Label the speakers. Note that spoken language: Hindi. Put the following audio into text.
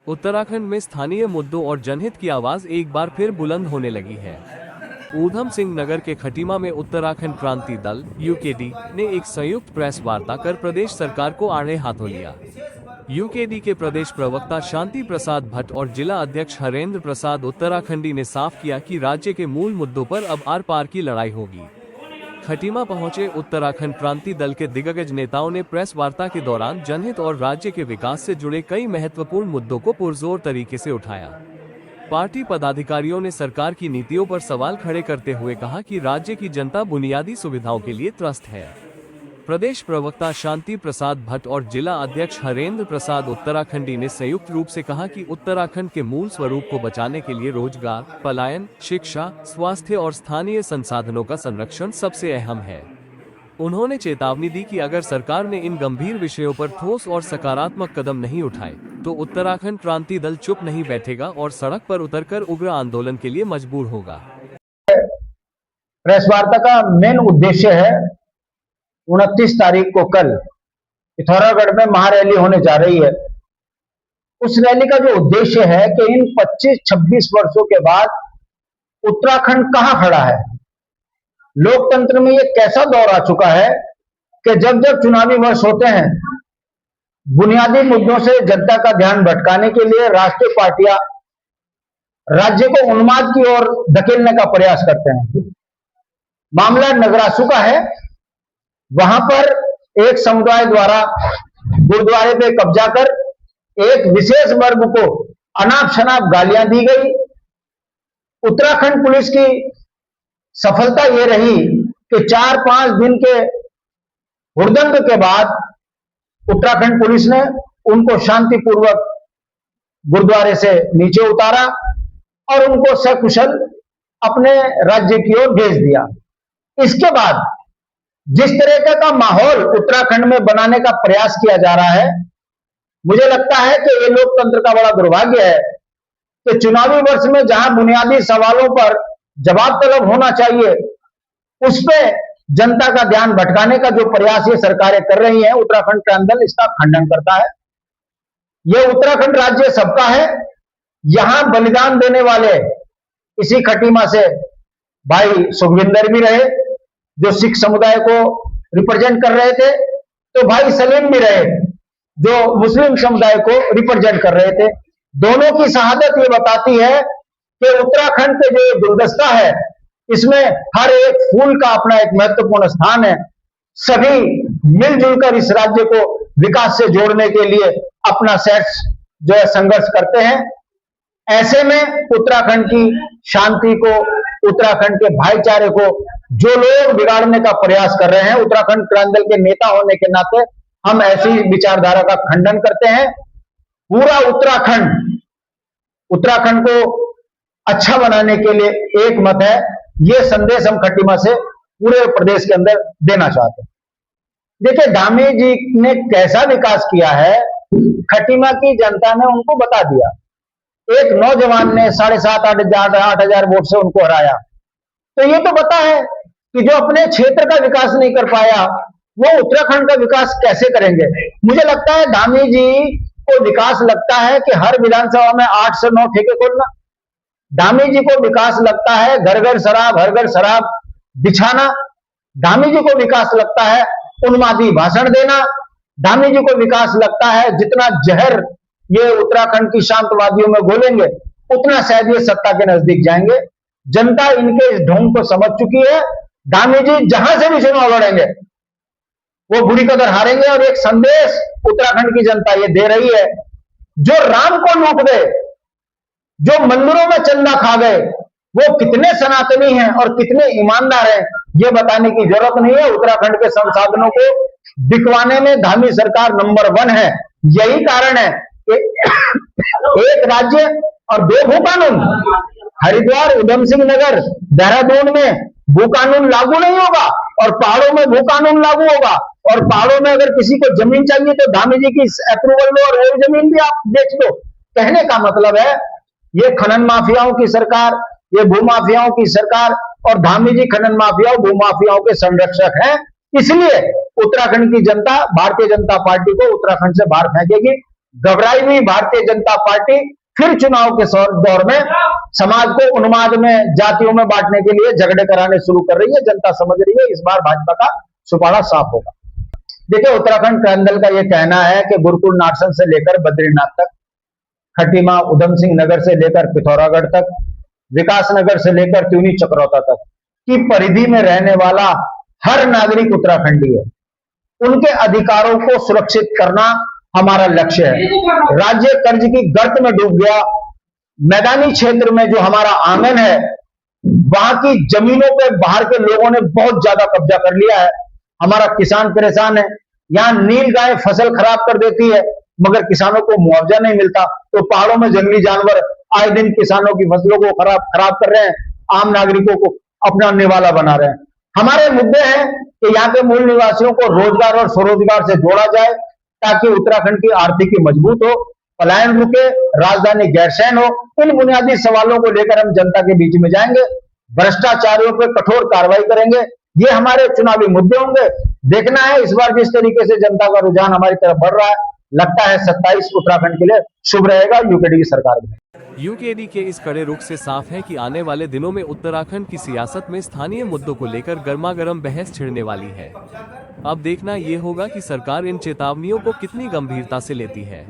Speaker 1: उत्तराखंड में स्थानीय मुद्दों और जनहित की आवाज एक बार फिर बुलंद होने लगी है। ऊधम सिंह नगर के खटीमा में उत्तराखंड क्रांति दल यूकेडी ने एक संयुक्त प्रेस वार्ता कर प्रदेश सरकार को आड़े हाथों लिया। यूकेडी के प्रदेश प्रवक्ता शांति प्रसाद भट्ट और जिला अध्यक्ष हरेंद्र प्रसाद उत्तराखंडी ने साफ किया कि राज्य के मूल मुद्दों पर अब आर पार की लड़ाई होगी। खटीमा पहुंचे उत्तराखंड क्रांति दल के दिग्गज नेताओं ने प्रेस वार्ता के दौरान जनहित और राज्य के विकास से जुड़े कई महत्वपूर्ण मुद्दों को पुरजोर तरीके से उठाया। पार्टी पदाधिकारियों ने सरकार की नीतियों पर सवाल खड़े करते हुए कहा कि राज्य की जनता बुनियादी सुविधाओं के लिए त्रस्त है। प्रदेश प्रवक्ता शांति प्रसाद भट्ट और जिला अध्यक्ष हरेंद्र प्रसाद उत्तराखंडी ने संयुक्त रूप से कहा कि उत्तराखंड के मूल स्वरूप को बचाने के लिए रोजगार, पलायन, शिक्षा, स्वास्थ्य और स्थानीय संसाधनों का संरक्षण सबसे अहम है। उन्होंने चेतावनी दी कि अगर सरकार ने इन गंभीर विषयों पर ठोस और सकारात्मक कदम नहीं उठाए तो उत्तराखंड क्रांति दल चुप नहीं बैठेगा और सड़क पर उतरकर उग्र आंदोलन के लिए मजबूर होगा।
Speaker 2: प्रेस वार्ता का मेन उद्देश्य है 29 तारीख को कल पिथौरागढ़ में महारैली होने जा रही है। उस रैली का जो उद्देश्य है कि इन 25-26 वर्षों के बाद उत्तराखंड कहां खड़ा है, लोकतंत्र में ये कैसा दौर आ चुका है कि जब जब चुनावी वर्ष होते हैं बुनियादी मुद्दों से जनता का ध्यान भटकाने के लिए राष्ट्रीय पार्टियां राज्य को उन्माद की ओर धकेलने का प्रयास करते हैं। मामला नगरासू का है। वहां पर एक समुदाय द्वारा गुरुद्वारे पे कब्जा कर एक विशेष वर्ग को अनाप शनाप गालियां दी गई। उत्तराखंड पुलिस की सफलता यह रही कि 4-5 दिन के हुड़दंग के बाद उत्तराखंड पुलिस ने उनको शांतिपूर्वक गुरुद्वारे से नीचे उतारा और उनको सकुशल अपने राज्य की ओर भेज दिया। इसके बाद जिस तरह का माहौल उत्तराखंड में बनाने का प्रयास किया जा रहा है, मुझे लगता है कि ये लोकतंत्र का बड़ा दुर्भाग्य है कि चुनावी वर्ष में जहां बुनियादी सवालों पर जवाब तलब होना चाहिए उस पे जनता का ध्यान भटकाने का जो प्रयास ये सरकारें कर रही हैं, उत्तराखंड क्रांति दल इसका खंडन करता है। यह उत्तराखंड राज्य सबका है। यहां बलिदान देने वाले इसी खटीमा से भाई सुखविंदर भी रहे जो सिख समुदाय को रिप्रेजेंट कर रहे थे, तो भाई सलीम भी रहे जो मुस्लिम समुदाय को रिप्रेजेंट कर रहे थे। दोनों की शहादत ये बताती है कि उत्तराखंड के जो गुलदस्ता है इसमें हर एक फूल का अपना एक महत्वपूर्ण स्थान है। सभी मिलजुल कर इस राज्य को विकास से जोड़ने के लिए अपना सेट्स जो है संघर्ष करते हैं। ऐसे में उत्तराखंड की शांति को, उत्तराखंड के भाईचारे को जो लोग बिगाड़ने का प्रयास कर रहे हैं, उत्तराखंड क्रांति दल के नेता होने के नाते हम ऐसी विचारधारा का खंडन करते हैं। पूरा उत्तराखंड को अच्छा बनाने के लिए एक मत है। ये संदेश हम खटीमा से पूरे प्रदेश के अंदर देना चाहते हैं। देखिए धामी जी ने कैसा विकास किया है, खटीमा की जनता ने उनको बता दिया। एक नौजवान ने 7,500-8,000 वोट से उनको हराया, तो ये तो पता है कि जो अपने क्षेत्र का विकास नहीं कर पाया वो उत्तराखंड का विकास कैसे करेंगे। मुझे लगता है धामी जी को विकास लगता है कि हर विधानसभा में 8 से 9 ठेके खोलना। धामी जी को विकास लगता है घर घर शराब बिछाना। धामी जी को विकास लगता है उन्मादी भाषण देना। धामी जी को विकास लगता है जितना जहर ये उत्तराखंड की शांतवादियों में घोलेंगे उतना शायद ये सत्ता के नजदीक जाएंगे। जनता इनके इस ढोंग को समझ चुकी है। धामी जी जहां से भी चुनाव लड़ेंगे वो बुरी कदर हारेंगे। और एक संदेश उत्तराखंड की जनता ये दे रही है, जो राम को लूट गए, जो मंदिरों में चंदा खा गए, वो कितने सनातनी हैं और कितने ईमानदार हैं ये बताने की जरूरत नहीं है। उत्तराखंड के संसाधनों को बिकवाने में धामी सरकार नंबर 1 है। यही कारण है कि एक राज्य और 2 भू कानून, हरिद्वार, ऊधम सिंह नगर, देहरादून में भू कानून लागू नहीं होगा और पहाड़ों में भू कानून लागू होगा। और पहाड़ों में अगर किसी को जमीन चाहिए तो धामी जी की अप्रूवल लो और वो जमीन भी आप बेच दो। कहने का मतलब है ये खनन माफियाओं की सरकार, ये भूमाफियाओं की सरकार और धामी जी खनन माफियाओं भूमाफियाओं के संरक्षक हैं। इसलिए उत्तराखंड की जनता भारतीय जनता पार्टी को उत्तराखंड से बाहर फेंकेगी। घबराई हुई भारतीय जनता पार्टी फिर चुनाव के दौर में समाज को उन्माद में, जातियों में बांटने के लिए झगड़े कराने शुरू कर रही है। जनता समझ रही है इस बार भाजपा का सुपाड़ा साफ होगा। देखिए, उत्तराखंड क्रांति दल का यह कहना है कि गुरुकुल नारसन से लेकर बद्रीनाथ तक, खटीमा उधम सिंह नगर से लेकर पिथौरागढ़ तक, विकास नगर से लेकर त्यूनी चक्रौता तक की परिधि में रहने वाला हर नागरिक उत्तराखंडी है। उनके अधिकारों को सुरक्षित करना हमारा लक्ष्य है। राज्य कर्ज की गर्त में डूब गया। मैदानी क्षेत्र में जो हमारा आंगन है, वहां की जमीनों पे बाहर के लोगों ने बहुत ज्यादा कब्जा कर लिया है। हमारा किसान परेशान है। यहाँ नील गाय फसल खराब कर देती है, मगर किसानों को मुआवजा नहीं मिलता। तो पहाड़ों में जंगली जानवर आए दिन किसानों की फसलों को खराब कर रहे हैं, आम नागरिकों को अपना निवाला बना रहे हैं। हमारे मुद्दे हैं कि यहाँ के मूल निवासियों को रोजगार और स्वरोजगार से जोड़ा जाए, ताकि उत्तराखंड की आर्थिकी मजबूत हो, पलायन रुके, राजधानी गैरसैन हो। इन बुनियादी सवालों को लेकर हम जनता के बीच में जाएंगे, भ्रष्टाचारियों पर कठोर कार्रवाई करेंगे। ये हमारे चुनावी मुद्दे होंगे। देखना है इस बार जिस तरीके से जनता का रुझान हमारी तरफ बढ़ रहा है, लगता है 27 उत्तराखंड के लिए शुभ रहेगा यूकेडी की सरकार में।
Speaker 1: यूकेडी के इस कड़े रुख से साफ है कि आने वाले दिनों में उत्तराखंड की सियासत में स्थानीय मुद्दों को लेकर गर्मागर्म बहस छिड़ने वाली है। अब देखना ये होगा कि सरकार इन चेतावनियों को कितनी गंभीरता से लेती है।